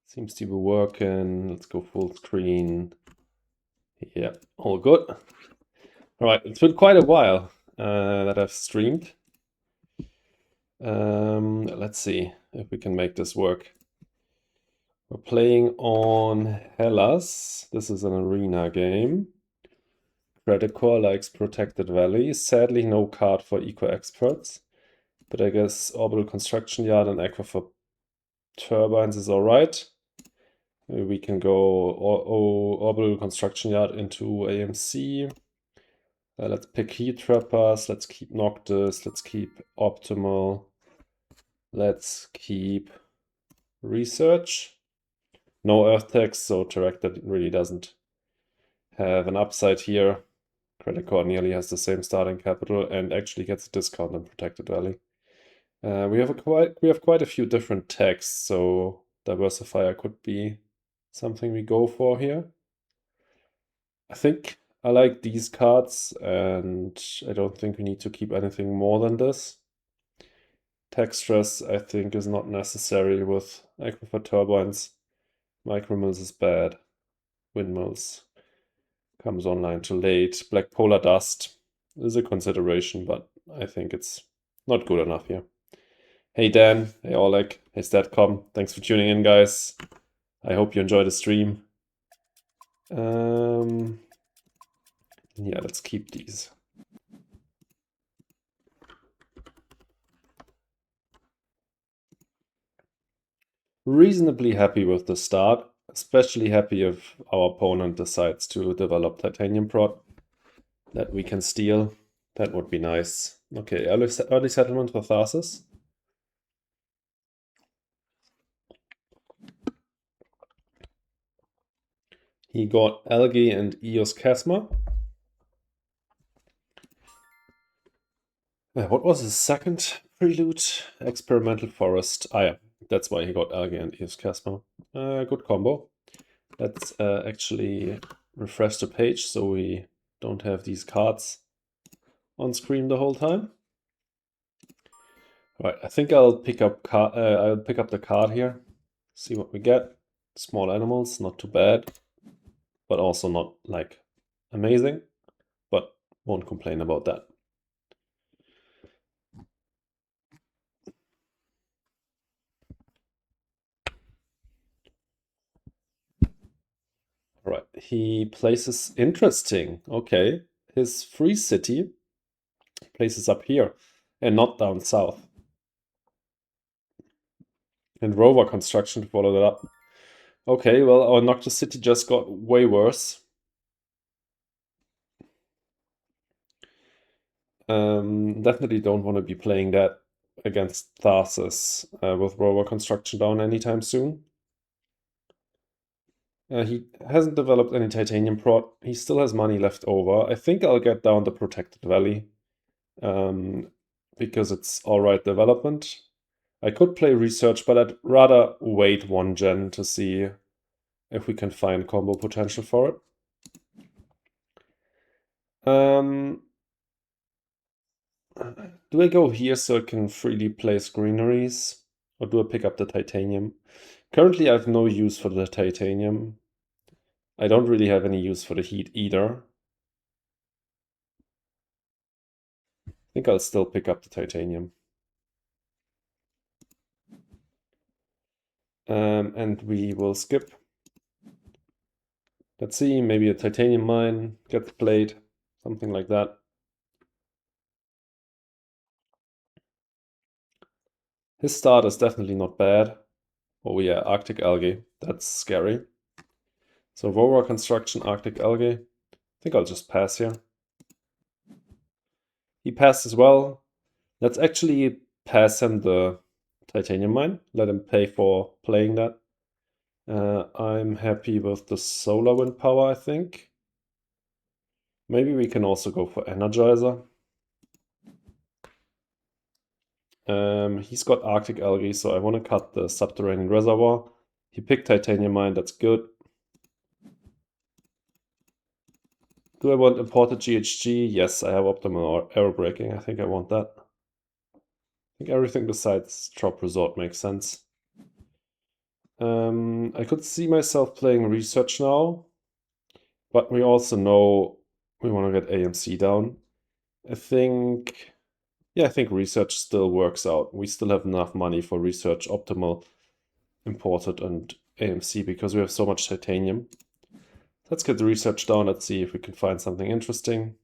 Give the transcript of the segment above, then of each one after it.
Seems to be working. Let's go full screen. Yeah, all good. All right, it's been quite a while that I've streamed. Let's see if we can make this work. We're playing on Hellas. This is an arena game. Credicor likes Protected Valley. Sadly, no card for eco-experts. But I guess Orbital Construction Yard and Aquifer Turbines is alright. We can go Orbital Construction Yard into AMC. Let's pick Heat Trappers. Let's keep Noctis. Let's keep Optimal. Let's keep Research. No Earth Tax, so Terraforming really doesn't have an upside here. Credicor nearly has the same starting capital and actually gets a discount on Protected Valley. We have quite a few different tags, so Diversifier could be something we go for here. I think I like these cards, and I don't think we need to keep anything more than this. Tech Stress, I think, is not necessary with Aquifer Turbines. Micromills is bad. Windmills comes online too late. Black Polar Dust is a consideration, but I think it's not good enough here. Hey Dan, hey Oleg, hey Statcom, thanks for tuning in, guys. I hope you enjoy the stream. Yeah, let's keep these. Reasonably happy with the start, especially happy if our opponent decides to develop Titanium Prod that we can steal. That would be nice. Okay, early settlement for Tharsis. He got Algae and Eos Chasma. What was his second prelude? Experimental Forest. Ah yeah, that's why he got Algae and Eos Chasma. Good combo. Let's actually refresh the page so we don't have these cards on screen the whole time. All right, I think I'll pick up the card here. See what we get. Small animals, not too bad, but also not like amazing. But won't complain about that. All right, he places interesting. Okay, his free city places up here and not down south. And rover construction to follow that up. Okay, well, our Noctis city just got way worse. Definitely don't want to be playing that against Tharsis with rover construction down anytime soon. He hasn't developed any Titanium Prod. He still has money left over. I think I'll get down the Protected Valley because it's alright development. I could play Research, but I'd rather wait one gen to see if we can find combo potential for it. Do I go here so I can freely place greeneries? Or do I pick up the Titanium? Currently I have no use for the Titanium. I don't really have any use for the heat either. I think I'll still pick up the Titanium. And we will skip. Let's see, maybe a Titanium mine gets played, something like that. His start is definitely not bad. Oh yeah, Arctic Algae, that's scary. So rover construction, Arctic Algae. I think I'll just pass here. He passed as well. Let's actually pass him the Titanium mine. Let him pay for playing that. I'm happy with the solar wind power, I think. Maybe we can also go for Energizer. He's got Arctic Algae, so I want to cut the subterranean reservoir. He picked Titanium mine, that's good. Do I want imported GHG? Yes, I have optimal arrow braking. I think I want that. I think everything besides Drop Resort makes sense. I could see myself playing research now, but we also know we want to get AMC down. I think, yeah, I think research still works out. We still have enough money for research, optimal, imported, and AMC because we have so much titanium. Let's get the research down. Let's see if we can find something interesting.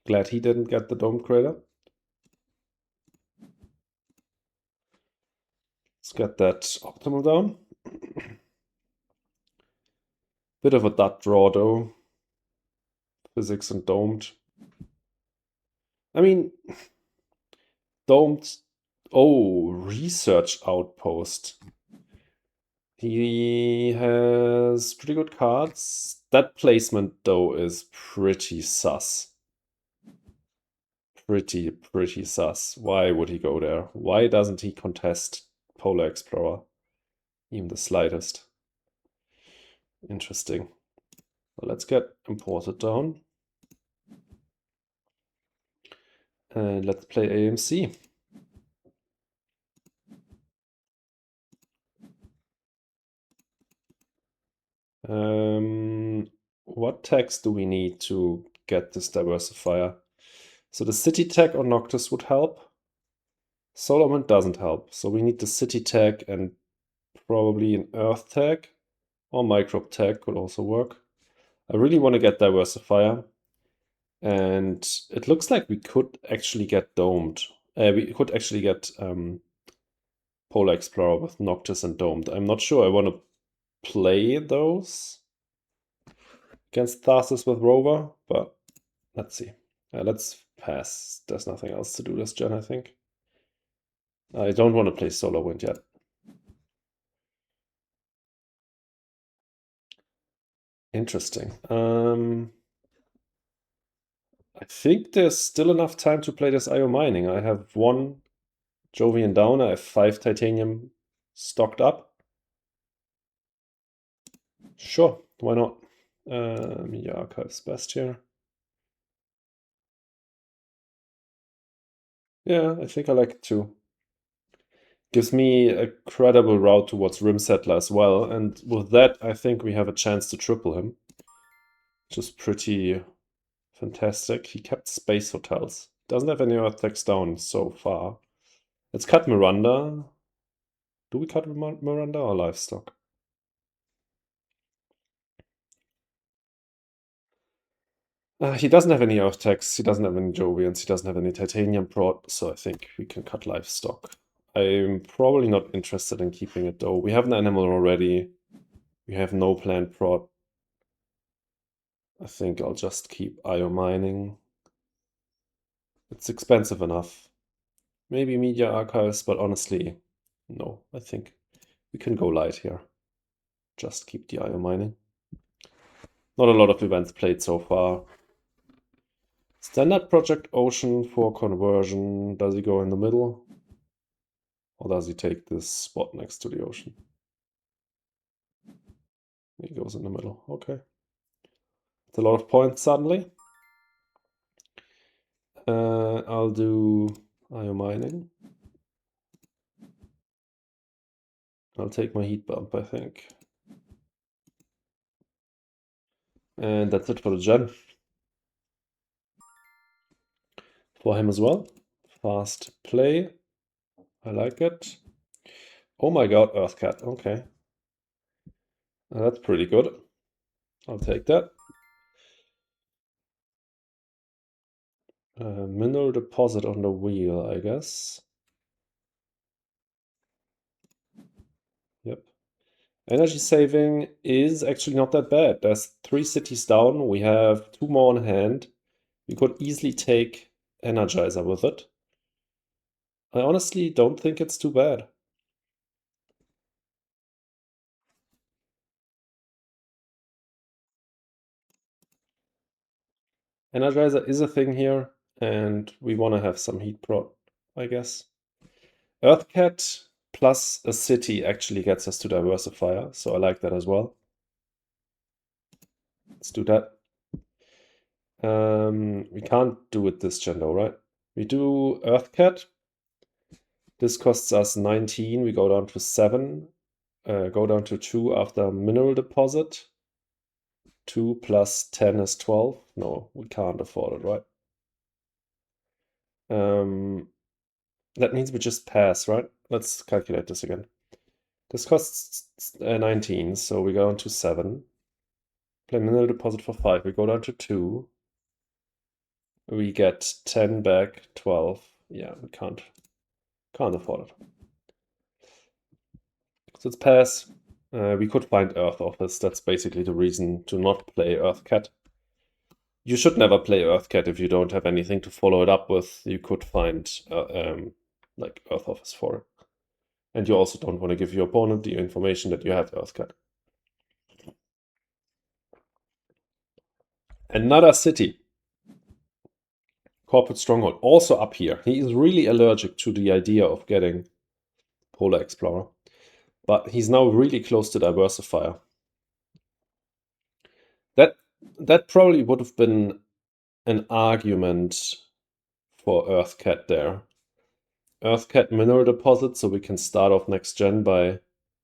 Glad he didn't get the dome crater. Let's get that optimal down. Bit of a dot draw though. Physics and domed. I mean, domed. Oh, research outpost. He has pretty good cards. That placement though is pretty sus. Pretty sus. Why would he go there? Why doesn't he contest Polar Explorer? Even the slightest. Interesting. Well, let's get imported down. And let's play AMC. What tags do we need to get this diversifier? So the city tag on Noctis would help. Solar Wind doesn't help. So we need the city tag and probably an earth tag or microbe tag could also work. I really want to get diversifier. And it looks like we could actually get domed. We could actually get Polar Explorer with Noctis and domed. I'm not sure I want to play those against Tharsis with Rover, but let's see. Let's pass. There's nothing else to do this gen, I think. I don't want to play Solar Wind yet. Interesting. I think there's still enough time to play this IO mining. I have 1 Jovian down. I have 5 titanium stocked up. Sure, why not? Media Archive's best here. Yeah, I think I like it too. Gives me a credible route towards Rim Settler as well, and with that I think we have a chance to triple him. Which is pretty fantastic. He kept space hotels. Doesn't have any earth tags down so far. Let's cut Miranda. Do we cut Miranda or livestock? He doesn't have any earth tags, he doesn't have any Jovians, he doesn't have any titanium prod, so I think we can cut livestock. I'm probably not interested in keeping it though. We have an animal already. We have no plant prod. I think I'll just keep IO mining. It's expensive enough. Maybe media archives, but honestly, no. I think we can go light here. Just keep the IO mining. Not a lot of events played so far. Standard Project Ocean for conversion. Does he go in the middle? Or does he take this spot next to the ocean? He goes in the middle. Okay. It's a lot of points suddenly. I'll do IO mining. I'll take my heat bump, I think. And that's it for the gen. For him as well. Fast play. I like it. Oh my god, Earthcat. Okay. That's pretty good. I'll take that. Mineral deposit on the wheel, I guess. Yep. Energy saving is actually not that bad. There's 3 cities down. We have 2 more on hand. We could easily take Energizer with it. I honestly don't think it's too bad. Energizer is a thing here, and we want to have some heat prod, I guess. Earthcat plus a city actually gets us to diversifier, so I like that as well. Let's do that. We can't do it this gen though, right? We do Earthcat. This costs us 19, we go down to 7. go down to 2 after mineral deposit. 2 plus 10 is 12. No, we can't afford it, right? That means we just pass, right? Let's calculate this again. This costs 19, so we go down to 7. Play mineral deposit for 5. We go down to 2. We get 10 back, 12. Yeah, we can't afford it. So it's pass. We could find Earth Office. That's basically the reason to not play Earthcat. You should never play Earthcat if you don't have anything to follow it up with. You could find like Earth Office for it. And you also don't want to give your opponent the information that you have Earthcat. Another city. Corporate Stronghold, also up here. He is really allergic to the idea of getting Polar Explorer. But he's now really close to Diversifier. That probably would have been an argument for Earthcat there. Earthcat mineral deposit, so we can start off next gen by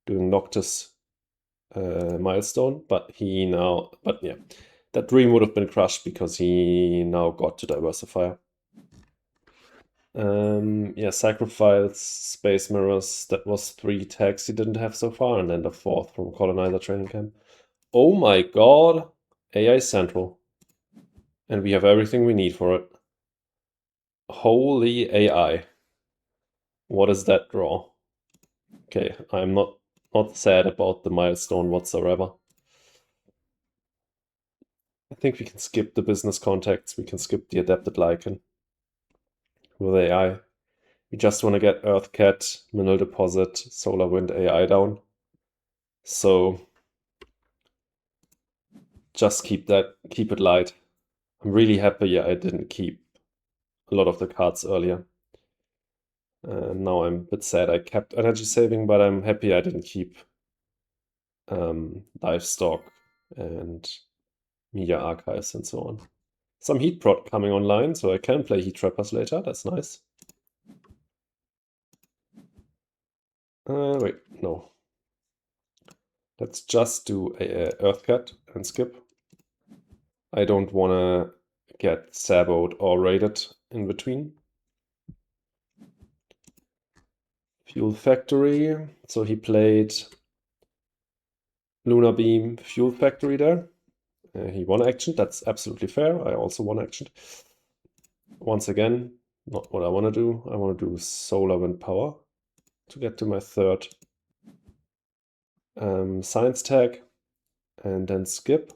doing Noctis milestone. But yeah, that dream would have been crushed because he now got to Diversifier. Yeah, Sacrifice, Space Mirrors, that was 3 tags he didn't have so far, and then the 4th from Colonizer Training Camp. Oh my god! AI Central. And we have everything we need for it. Holy AI. What is that draw? Okay, I'm not sad about the milestone whatsoever. I think we can skip the business contacts, we can skip the adapted lichen with AI. We just want to get Earthcat, Mineral Deposit, Solar Wind AI down. So just keep it light. I'm really happy I didn't keep a lot of the cards earlier. Now I'm a bit sad I kept energy saving, but I'm happy I didn't keep livestock and media archives and so on. Some heat prot coming online, so I can play heat trappers later. That's nice. Wait, no. Let's just do a Earthcat and skip. I don't want to get saboed or raided in between. Fuel Factory. So he played Lunar Beam Fuel Factory there. He won action. That's absolutely fair. I also won action. Once again, not what I want to do. I want to do Solar Wind Power to get to my 3rd science tag and then skip.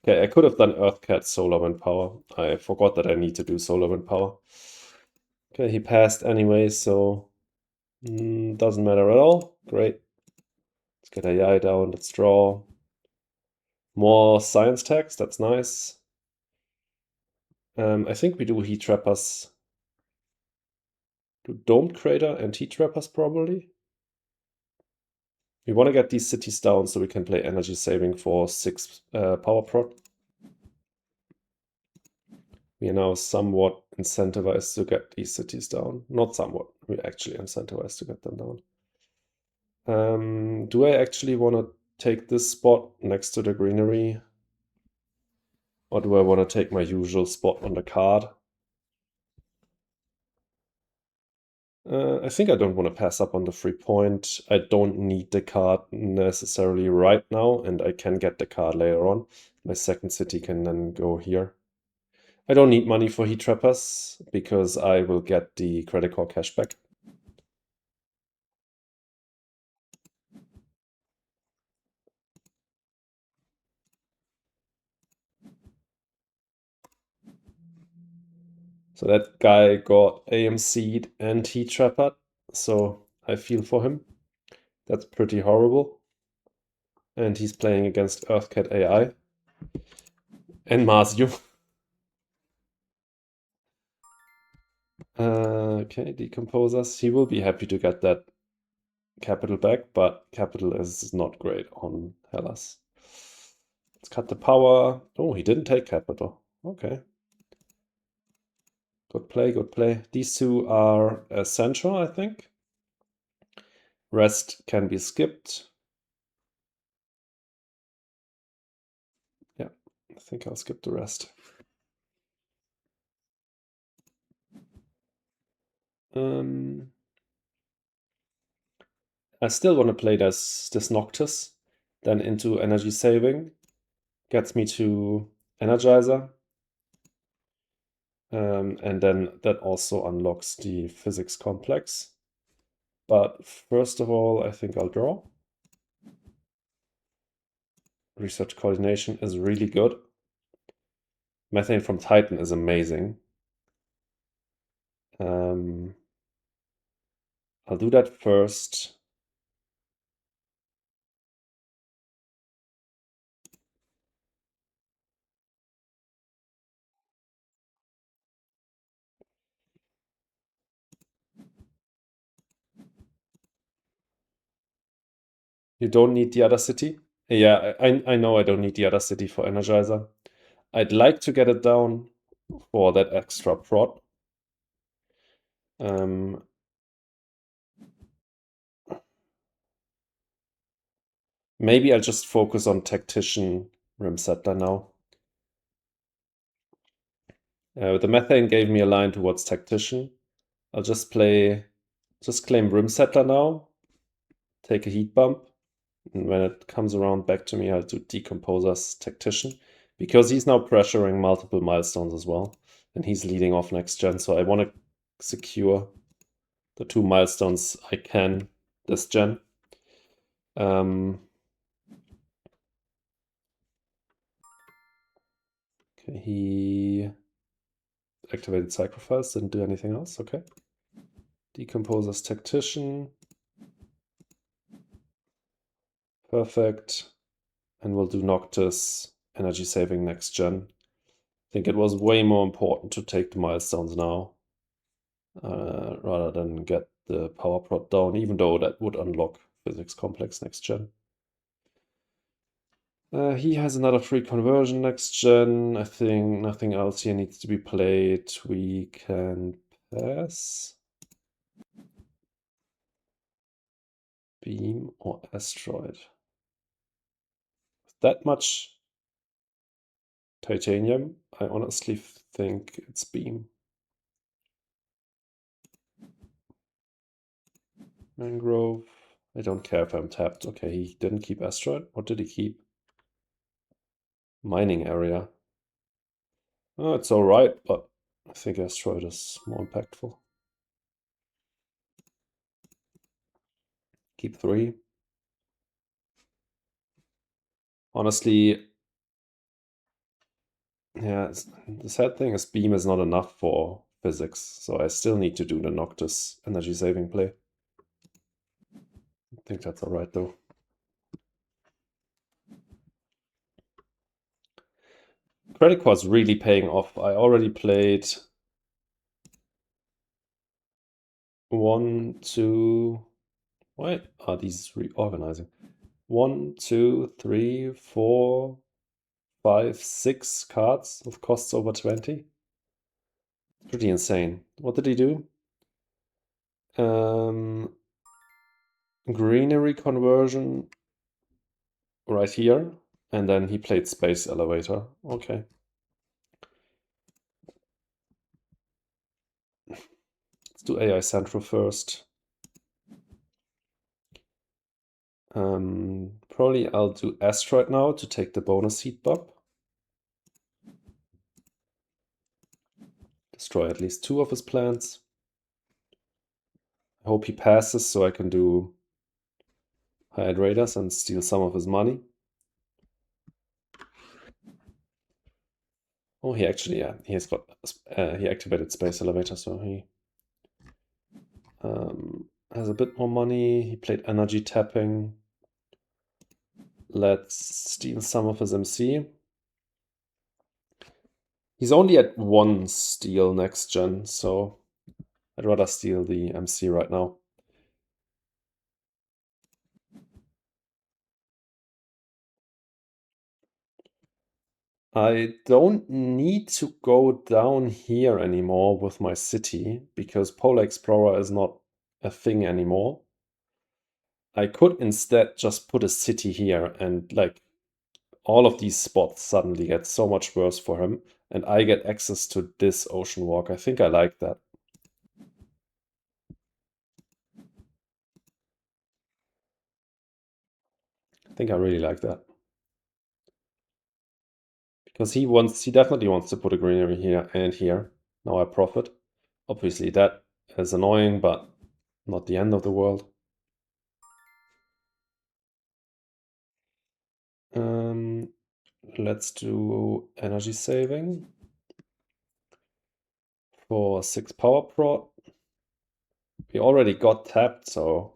Okay, I could have done Earthcat Solar Wind Power. I forgot that I need to do Solar Wind Power. Okay, he passed anyway, so doesn't matter at all. Great. Let's get AI down. Let's draw. More science tags. That's nice. I think we do Heat Trappers. Do Domed Crater and Heat Trappers probably. We want to get these cities down so we can play energy saving for 6 power prot. We are now somewhat incentivized to get these cities down. Not somewhat, we're actually incentivized to get them down. Do I actually want to take this spot next to the greenery? Or do I want to take my usual spot on the card? I think I don't want to pass up on the free point. I don't need the card necessarily right now, and I can get the card later on. My 2nd city can then go here. I don't need money for Heat Trappers, because I will get the Credicor cashback. So that guy got AMC'd and Heat Trappered, so I feel for him. That's pretty horrible. And he's playing against Earthcat AI. And Masio. Okay, Decomposers. He will be happy to get that capital back, but capital is not great on Hellas. Let's cut the power. Oh, he didn't take capital. Okay. Good play, good play. These 2 are essential, I think. Rest can be skipped. think I'll skip the rest. I still want to play this Noctis, then into energy saving. Gets me to Energizer. And then that also unlocks the physics complex. But first of all, I think I'll draw. Research coordination is really good. Methane from Titan is amazing. I'll do that first. You don't need the other city? Yeah, I know I don't need the other city for Energizer. I'd like to get it down for that extra prod. Maybe I'll just focus on Tactician Rim Settler now. The Methane gave me a line towards Tactician. I'll just claim Rim Settler now, take a heat bump, and when it comes around back to me, I'll do Decomposer's Tactician, because he's now pressuring multiple milestones as well, and he's leading off next gen, so I want to secure the 2 milestones I can this gen. Okay, he activated Sacrifice, didn't do anything else, okay. Decomposer's Tactician. Perfect. And we'll do Noctis energy saving next gen. I think it was way more important to take the milestones now rather than get the power prod down, even though that would unlock physics complex next gen. He has another free conversion next gen. I think nothing else here needs to be played. We can pass. Beam or asteroid. That much titanium, I honestly think it's beam. Mangrove. I don't care if I'm tapped. Okay, he didn't keep asteroid. What did he keep? Mining area. Oh, it's alright, but I think asteroid is more impactful. Keep 3. Honestly, yeah, the sad thing is beam is not enough for physics, so I still need to do the Noctis energy saving play. I think that's alright though. Credicor is really paying off. I already played 1, 2. Why are these reorganizing? 1, 2, 3, 4, 5, 6 cards with costs over 20. Pretty insane. What did he do? Greenery conversion right here. And then he played Space Elevator. Okay. Let's do AI Central first. Probably I'll do Asteroid now to take the bonus heat bump. Destroy at least 2 of his plants. I hope he passes so I can do Hired Raiders and steal some of his money. Oh, he actually, yeah, he activated Space Elevator, so he has a bit more money. He played Energy Tapping. Let's steal some of his MC. He's only at 1 steal next gen, so I'd rather steal the MC right now. I don't need to go down here anymore with my city, because Polar Explorer is not a thing anymore. I could instead just put a city here and like all of these spots suddenly get so much worse for him, and I get access to this ocean walk. I think I like that. I think I really like that. Because he definitely wants to put a greenery here and here. Now I profit. Obviously that is annoying, but not the end of the world. Let's do energy saving for 6 power prot. We already got tapped, so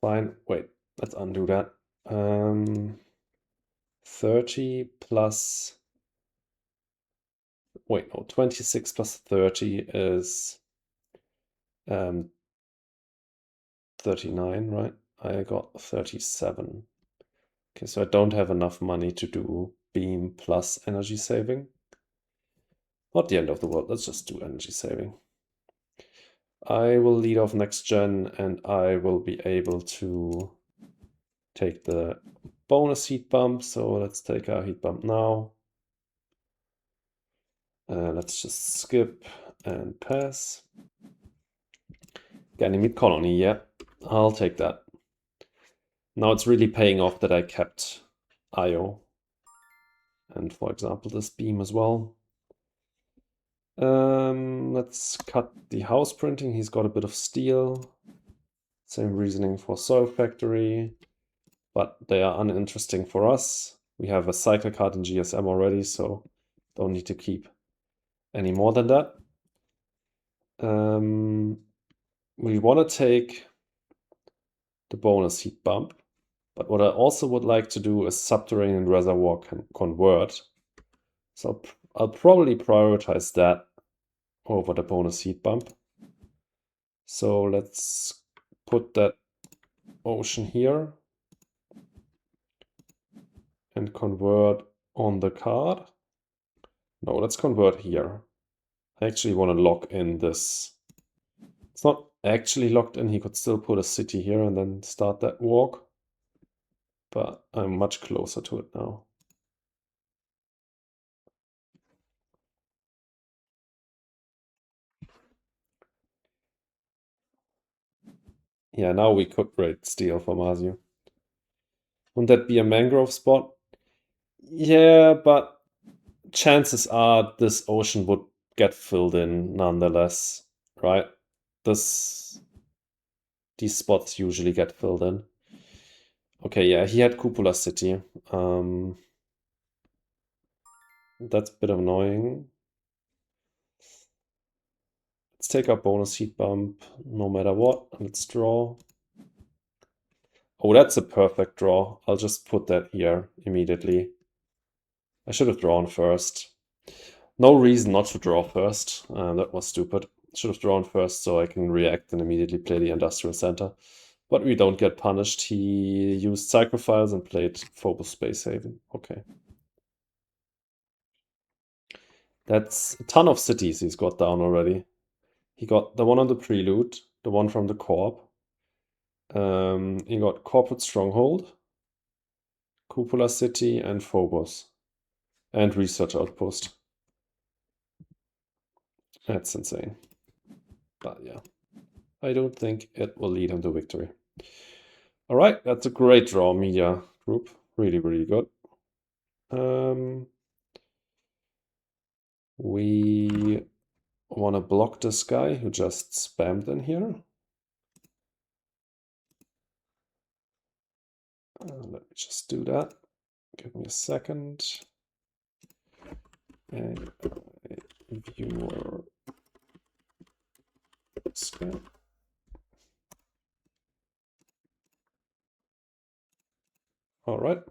fine. Wait, let's undo that. 30 plus... Wait, no, 26 plus 30 is 39, right? I got 37. Okay, so I don't have enough money to do beam plus energy saving. Not the end of the world, let's just do energy saving. I will lead off next gen and I will be able to take the bonus heat bump. So let's take our heat bump now. Let's just skip and pass. Ganymede colony, yeah, I'll take that. Now it's really paying off that I kept IO. And for example, this beam as well. Let's cut the house printing. He's got a bit of steel. Same reasoning for soil factory, but they are uninteresting for us. We have a cycle card in GSM already, so don't need to keep any more than that. We want to take the bonus heat bump, but what I also would like to do is subterranean reservoir can convert. So I'll probably prioritize that over the bonus heat bump. So let's put that ocean here and convert on the card. No, let's convert here. I actually want to lock in this. It's not actually locked in. He could still put a city here and then start that walk. But I'm much closer to it now. Yeah, now we could raid steel for Masio. Wouldn't that be a mangrove spot? Yeah, but chances are this ocean would get filled in nonetheless, right? These spots usually get filled in. Okay, yeah, he had Cupola City. That's a bit annoying. Let's take our bonus heat bump no matter what. Let's draw. Oh, that's a perfect draw. I'll just put that here immediately. I should have drawn first. No reason not to draw first. That was stupid. Should have drawn first so I can react and immediately play the industrial center. But we don't get punished. He used sacrifice and played Phobos Space Haven. Okay. That's a ton of cities he's got down already. He got the one on the Prelude, the one from the Corp. He got Corporate Stronghold, Cupola City, and Phobos. And Research Outpost. That's insane. But yeah, I don't think it will lead him to victory. All right, that's a great draw, media group. Really, really good. We want to block this guy who just spammed in here. Let me just do that. Give me a second. And viewer scan. All right.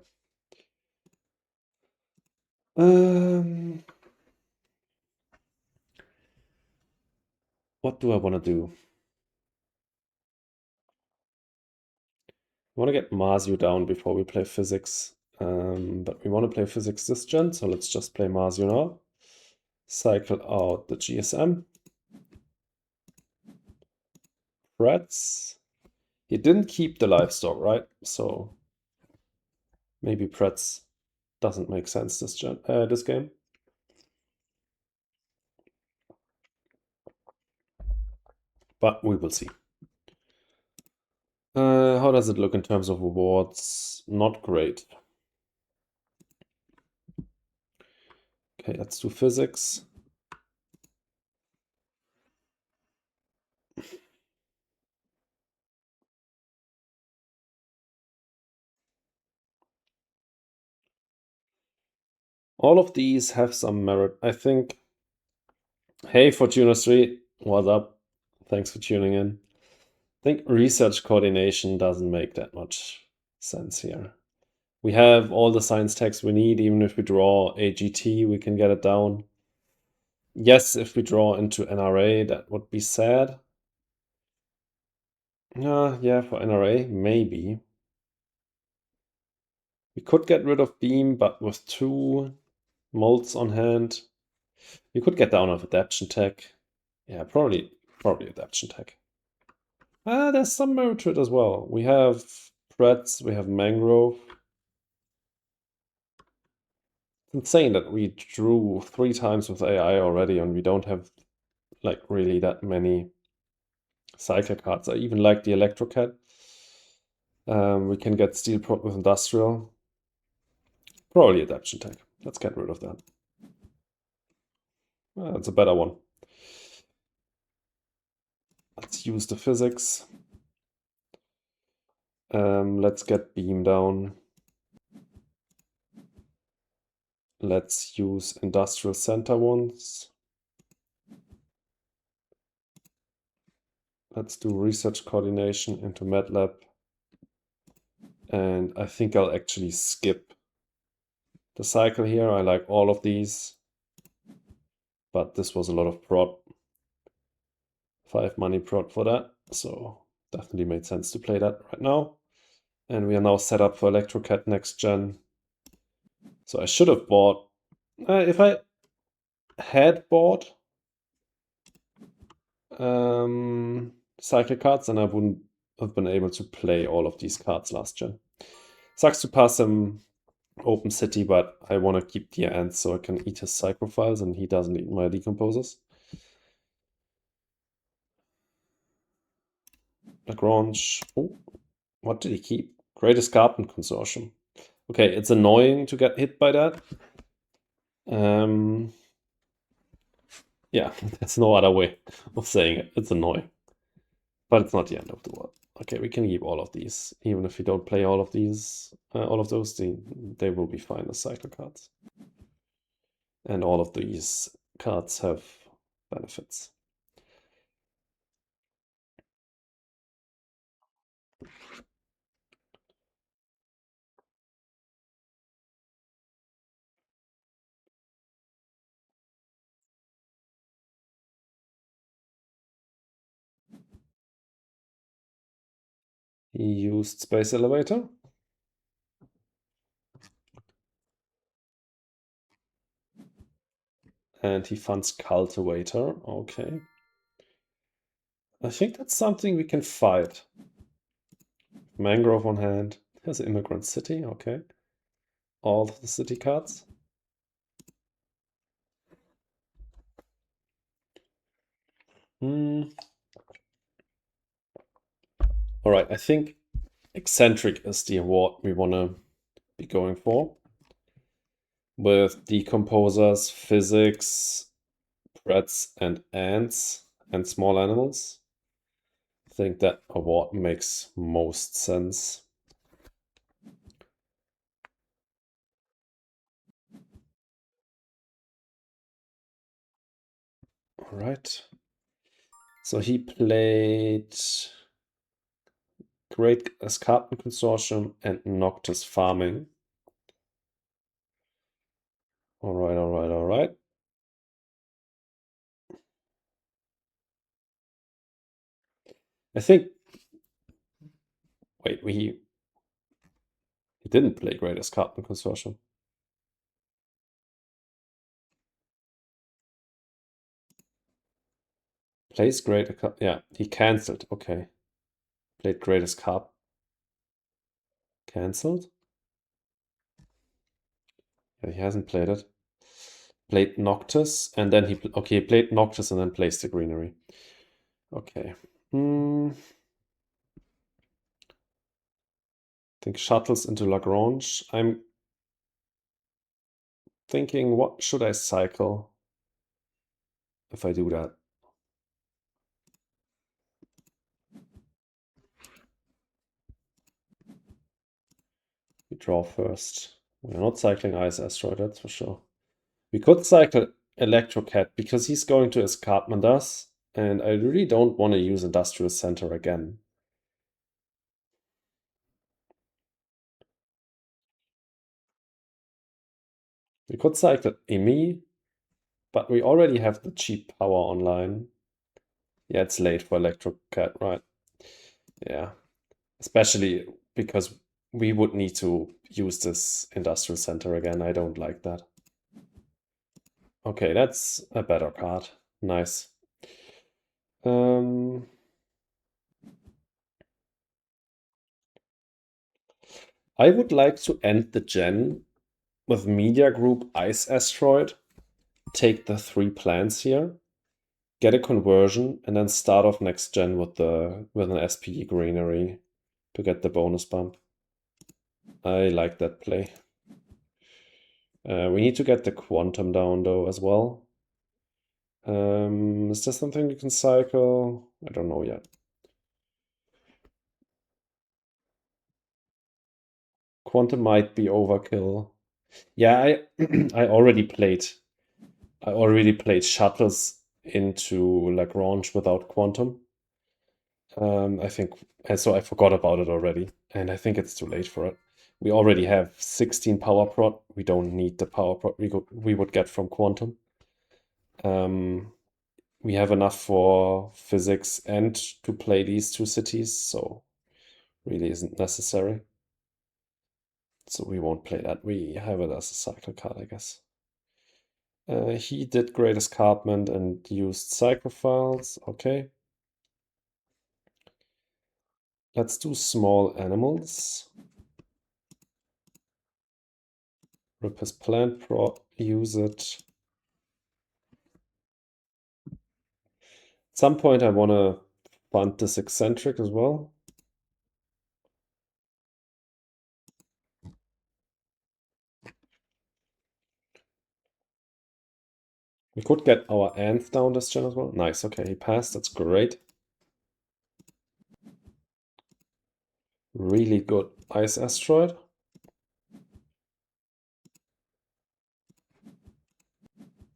What do I want to do? I want to get Masio down before we play physics. But we want to play physics this gen, so let's just play Masio now. Cycle out the GSM. Rats. He didn't keep the livestock, right? So Maybe Pretz doesn't make sense this game. But we will see. How does it look in terms of awards? Not great. Okay, let's do physics. All of these have some merit, I think. Hey, Fortuna Street, what's up? Thanks for tuning in. I think research coordination doesn't make that much sense here. We have all the science text we need. Even if we draw AGT, we can get it down. Yes, if we draw into NRA, that would be sad. Yeah, for NRA, maybe. We could get rid of Beam, but with 2 molds on hand, you could get down with Adaption Tech. Yeah, probably Adaption Tech. There's some merit to it as well. We have Pretz, we have Mangrove. It's insane that we drew 3 times with AI already, and we don't have like really that many cycle cards. I even like the Electrocat. We can get Steel Prot with Industrial. Probably Adaption Tech. Let's get rid of that. That's a better one. Let's use the physics. Let's get Beam down. Let's use Industrial Center ones. Let's do research coordination into MATLAB. And I think I'll actually skip the cycle here. I like all of these, but this was a lot of prod. 5 money prod for that, so definitely made sense to play that right now. And we are now set up for Electrocat next gen. So I should have bought, if I had bought cycle cards, then I wouldn't have been able to play all of these cards last gen. Sucks to pass him Open City, but I want to keep the ants so I can eat his cycle files and he doesn't eat my decomposers. Lagrange. Oh, what did he keep? Great Escarpment Consortium. Okay, it's annoying to get hit by that. Yeah, there's no other way of saying it. It's annoying. But it's not the end of the world. Okay, we can keep all of these. Even if we don't play all of these, all of those, they will be fine as cycle cards. And all of these cards have benefits. He used Space Elevator. And he funds Cultivator. Okay. I think that's something we can fight. Mangrove on hand. There's Immigrant City. Okay. All of the city cards. All right, I think Eccentric is the award we want to be going for. With decomposers, physics, rats and ants, and small animals. I think that award makes most sense. All right. So he played Great Escarpment Consortium and Noctis Farming. All right, all right, all right. I think. Wait, he didn't play Great Escarpment Consortium. Plays Great. Yeah, he cancelled. Okay. Played Great Escarp. Cancelled. He hasn't played it. Played Noctis, and then he played Noctis and then placed the greenery. Okay. I think shuttles into Lagrange. I'm thinking, what should I cycle if I do that? We draw first. We're not cycling Ice Asteroid, that's for sure. We could cycle Electrocat because he's going to escarpment us, and I really don't want to use Industrial Center again. We could cycle Emi, but we already have the cheap power online. Yeah, it's late for Electrocat, right? Yeah. Especially because we would need to use this Industrial Center again. I don't like that. Okay, that's a better card. Nice. I would like to end the gen with Media Group Ice Asteroid, take the 3 plants here, get a conversion, and then start off next gen with an SPE greenery to get the bonus bump. I like that play. We need to get the quantum down though as well. Is there something we can cycle? I don't know yet. Quantum might be overkill. Yeah, I I already played shuttles into Lagrange without quantum. I think, and so I forgot about it already, and I think it's too late for it. We already have 16 power prot. We don't need the power prot we would get from quantum. We have enough for physics and to play these 2 cities, so really isn't necessary. So we won't play that. We have it as a cycle card, I guess. He did Great Escarpment and used Psychophiles. Okay. Let's do small animals. Rip his plant pro, use it. At some point I want to fund this eccentric as well. We could get our ants down this gen as well. Nice, okay, he passed, that's great. Really good Ice Asteroid.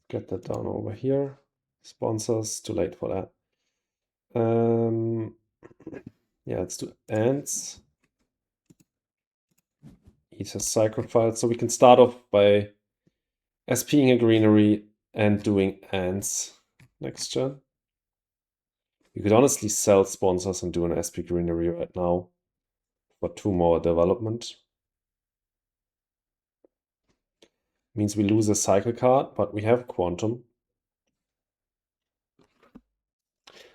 Get that down over here. Sponsors, too late for that. Yeah, let's do ants. Eat a Psychophile. So we can start off by SPing a greenery and doing ants next gen. You could honestly sell sponsors and do an SP greenery right now for 2 more development. Means we lose a cycle card, but we have quantum.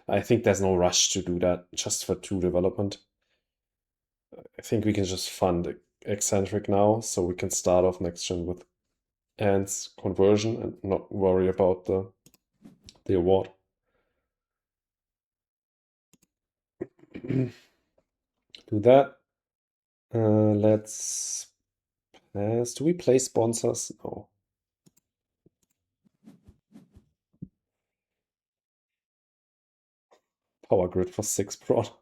I think there's no rush to do that just for 2 development. I think we can just fund eccentric now, so we can start off next gen with ants conversion and not worry about the award. Do that. Let's pass. Do we play sponsors? No. Power grid for 6 prot.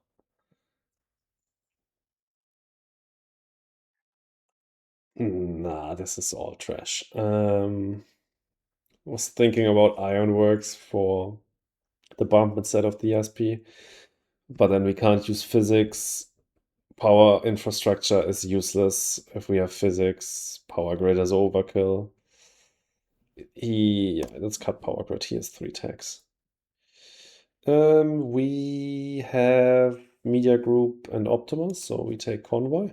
Nah, this is all trash. Was thinking about Ironworks for the bump instead of the SP, but then we can't use physics. Power infrastructure is useless if we have physics. Power grid is overkill. Yeah, let's cut power grid. He has 3 tags. We have Media Group and Optimus, so we take Convoy.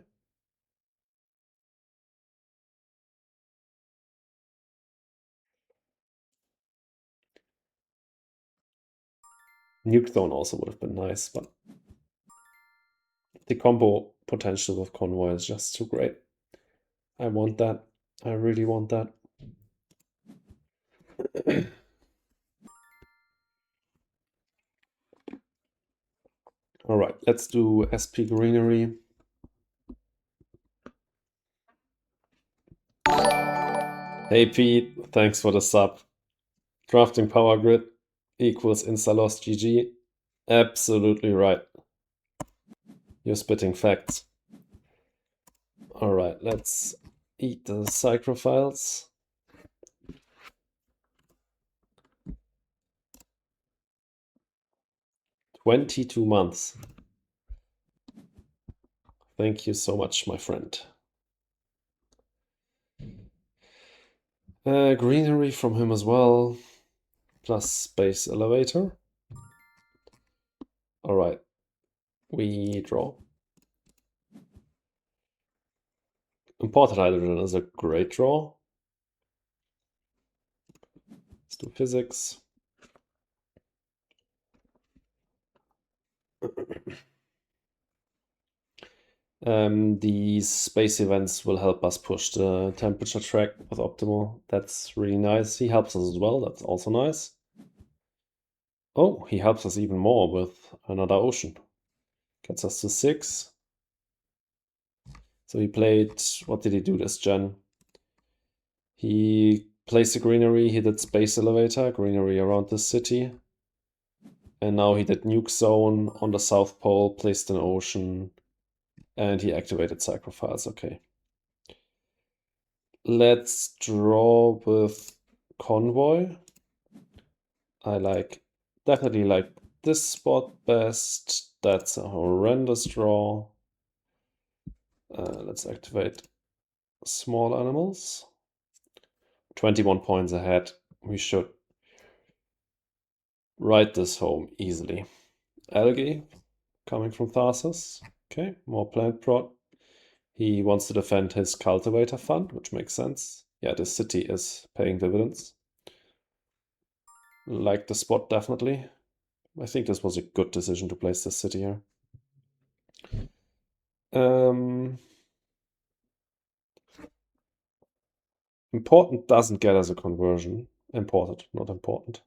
Nuke Zone also would have been nice, but the combo potential with Convoy is just too great. I want that. I really want that. All right, let's do SP Greenery. Hey Pete, thanks for the sub. Crafting Power Grid equals Instalost GG. Absolutely right. You're spitting facts. All right, let's eat the psychrophiles. 22 months. Thank you so much, my friend. Greenery from him as well, plus space elevator. All right, we draw. Imported hydrogen is a great draw. Let's do physics. These space events will help us push the temperature track with optimal. That's really nice. He helps us as well. That's also nice. Oh, he helps us even more with another ocean. Gets us to 6. So he played, what did he do this gen? He placed the greenery, he did space elevator, greenery around the city. And now he did nuke zone on the South Pole, placed an ocean, and he activated sacrifice. Okay. Let's draw with convoy. I definitely like this spot best. That's a horrendous draw. Let's activate small animals. 21 points ahead. We should write this home easily. Algae coming from Tharsis. Okay, more plant prod. He wants to defend his cultivator fund, which makes sense. Yeah, this city is paying dividends. Like the spot, definitely. I think this was a good decision to place this city here. Important doesn't get us a conversion. Imported, not important.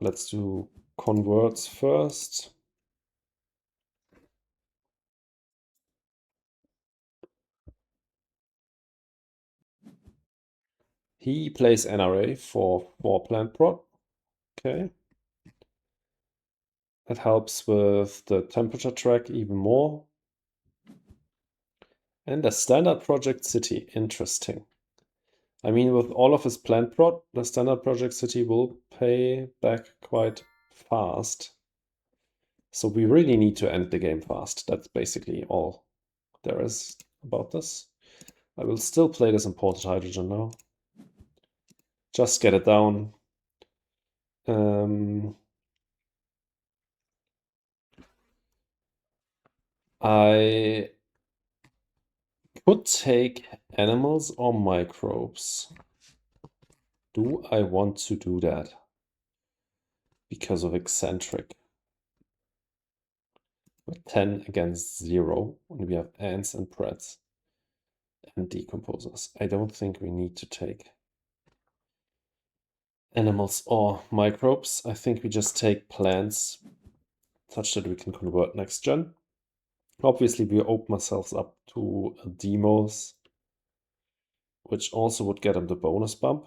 Let's do converts first. He plays NRA for 4 plant prod. Okay. That helps with the temperature track even more. And a standard project city. Interesting. I mean, with all of his plant prod, the standard project city will pay back quite fast. So we really need to end the game fast. That's basically all there is about this. I will still play this imported hydrogen now. Just get it down. I could take animals or microbes. Do I want to do that? Because of eccentric. With 10 against 0, and we have ants and preds and decomposers. I don't think we need to take animals or microbes. I think we just take plants such that we can convert next gen. Obviously, we open ourselves up to demos, which also would get him the bonus bump.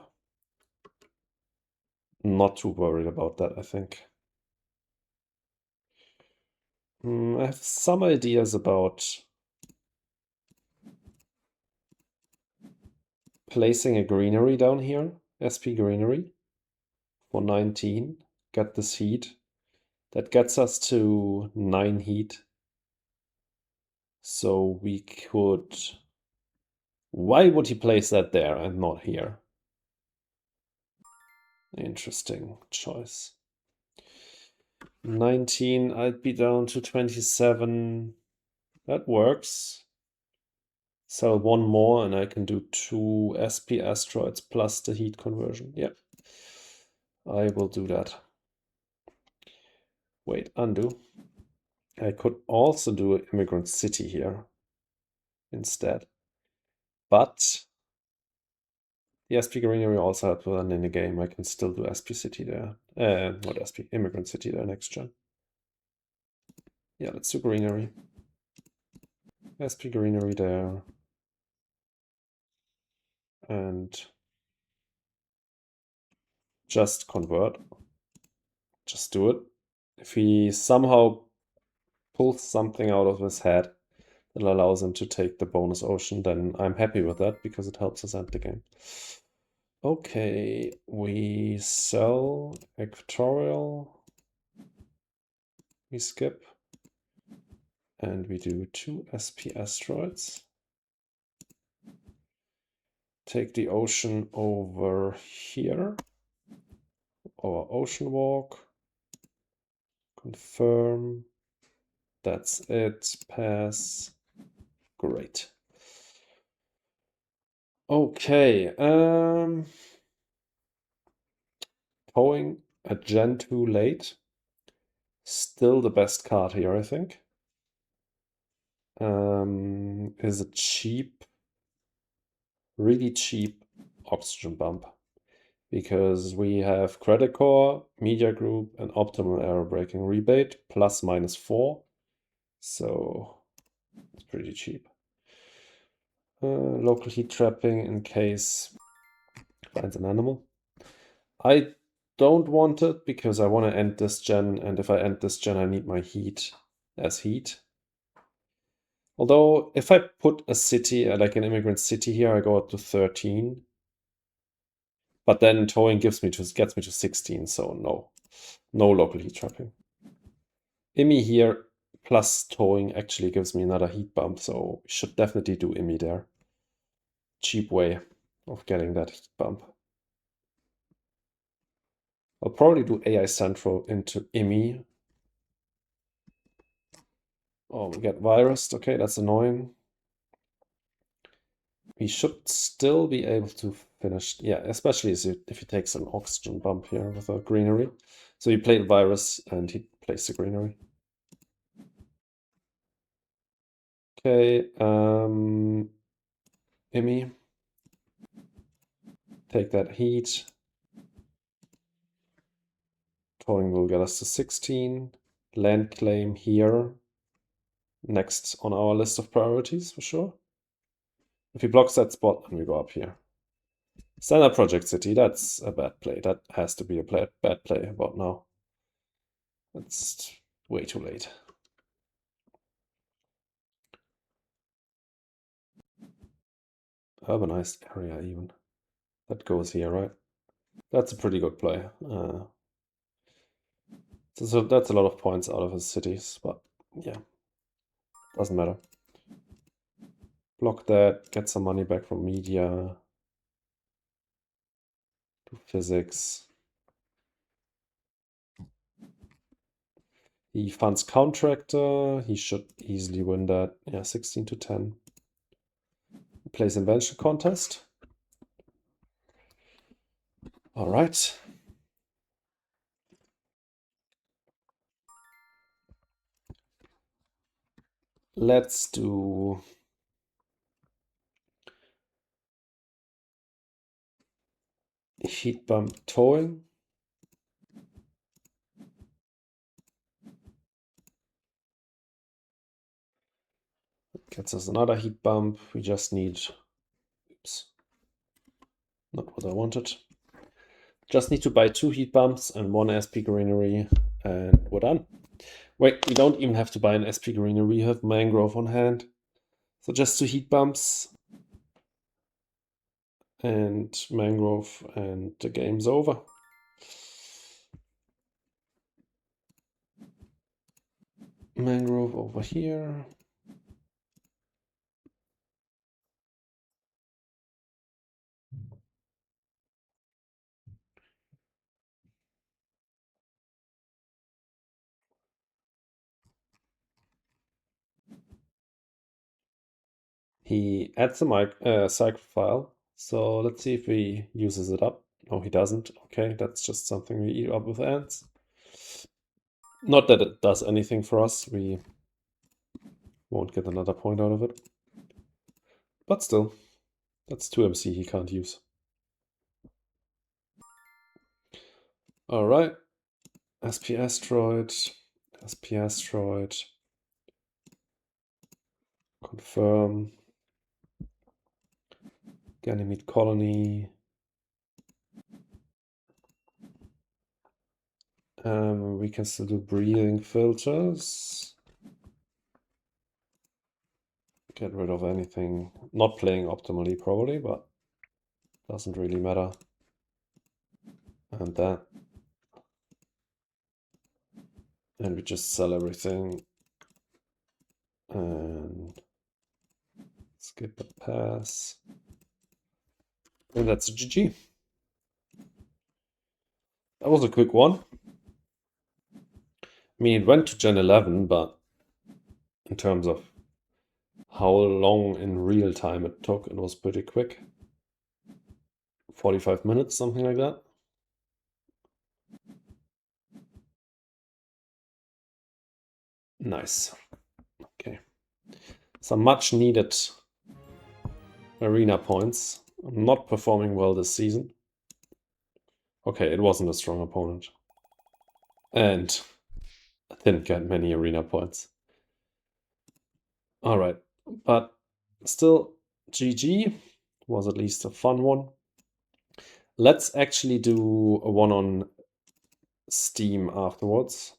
Not too worried about that, I think. I have some ideas about placing a greenery down here, SP greenery, for 19. Get this heat. That gets us to 9 heat. So we could... Why would he place that there and not here? Interesting choice. 19, I'd be down to 27. That works. Sell 1 more and I can do 2 SP asteroids plus the heat conversion. Yep. I will do that. Wait, undo. I could also do an immigrant city here instead. But The SP Greenery also helps with in the game. I can still do SP City there. Not SP, Immigrant City there next gen. Yeah, let's do Greenery. SP Greenery there. And just convert. Just do it. If he somehow pulls something out of his head that allows him to take the bonus ocean, then I'm happy with that because it helps us end the game. Okay, we sell Equatorial. We skip. And we do 2 SP asteroids. Take the ocean over here. Our ocean walk. Confirm. That's it. Pass. Great. Okay. Towing a Gen 2 late. Still the best card here, I think. Is a cheap, really cheap oxygen bump. Because we have Credicor, Media Group, and Optimal Error Breaking Rebate, plus -4. So it's pretty cheap. Local heat trapping in case finds an animal. I don't want it because I want to end this gen, and if I end this gen, I need my heat as heat. Although, if I put a city, like an immigrant city here, I go up to 13. But then towing gets me to 16, so no. No local heat trapping. IMI here plus towing actually gives me another heat bump, so we should definitely do IMI there. Cheap way of getting that heat bump. I'll probably do AI Central into IMI. Oh, we get virus. Okay, that's annoying. We should still be able to finish. Yeah, especially if he takes an oxygen bump here with a greenery. So he played virus and he plays the greenery. Okay, IMI. Take that heat. Towing will get us to 16. Land claim here. Next on our list of priorities, for sure. If he blocks that spot, then we go up here. Standard Project City, that's a bad play. That has to be a bad play about now. It's way too late. Urbanized area even. That goes here, right? That's a pretty good play. So that's a lot of points out of his cities, but yeah, doesn't matter. Block that, get some money back from media. Do physics. He funds Contractor. He should easily win that. Yeah, 16 to 10. Plays Invention Contest. All right. Let's do heat bump towing. Gets us another heat bump. We just need, oops, not what I wanted. Just need to buy 2 heat bumps and 1 SP greenery, and we're done. Wait, we don't even have to buy an SP greenery. We have mangrove on hand. So just 2 heat bumps and mangrove, and the game's over. Mangrove over here. He adds a cycle file. So let's see if he uses it up. No, he doesn't. Okay, that's just something we eat up with ants. Not that it does anything for us. We won't get another point out of it. But still, that's 2 MC he can't use. All right. SP asteroid, SP asteroid. Confirm. Ganymede colony. We can still do breathing filters. Get rid of anything not playing optimally, probably, but doesn't really matter. And that. And we just sell everything. And skip the pass. And that's a GG. That was a quick one. I mean, it went to Gen 11, but in terms of how long in real time it took, it was pretty quick. 45 minutes, something like that. Nice. Okay. Some much needed arena points. I'm not performing well this season. Okay, it wasn't a strong opponent. And I didn't get many arena points. Alright, but still GG. Was at least a fun one. Let's actually do a one on Steam afterwards.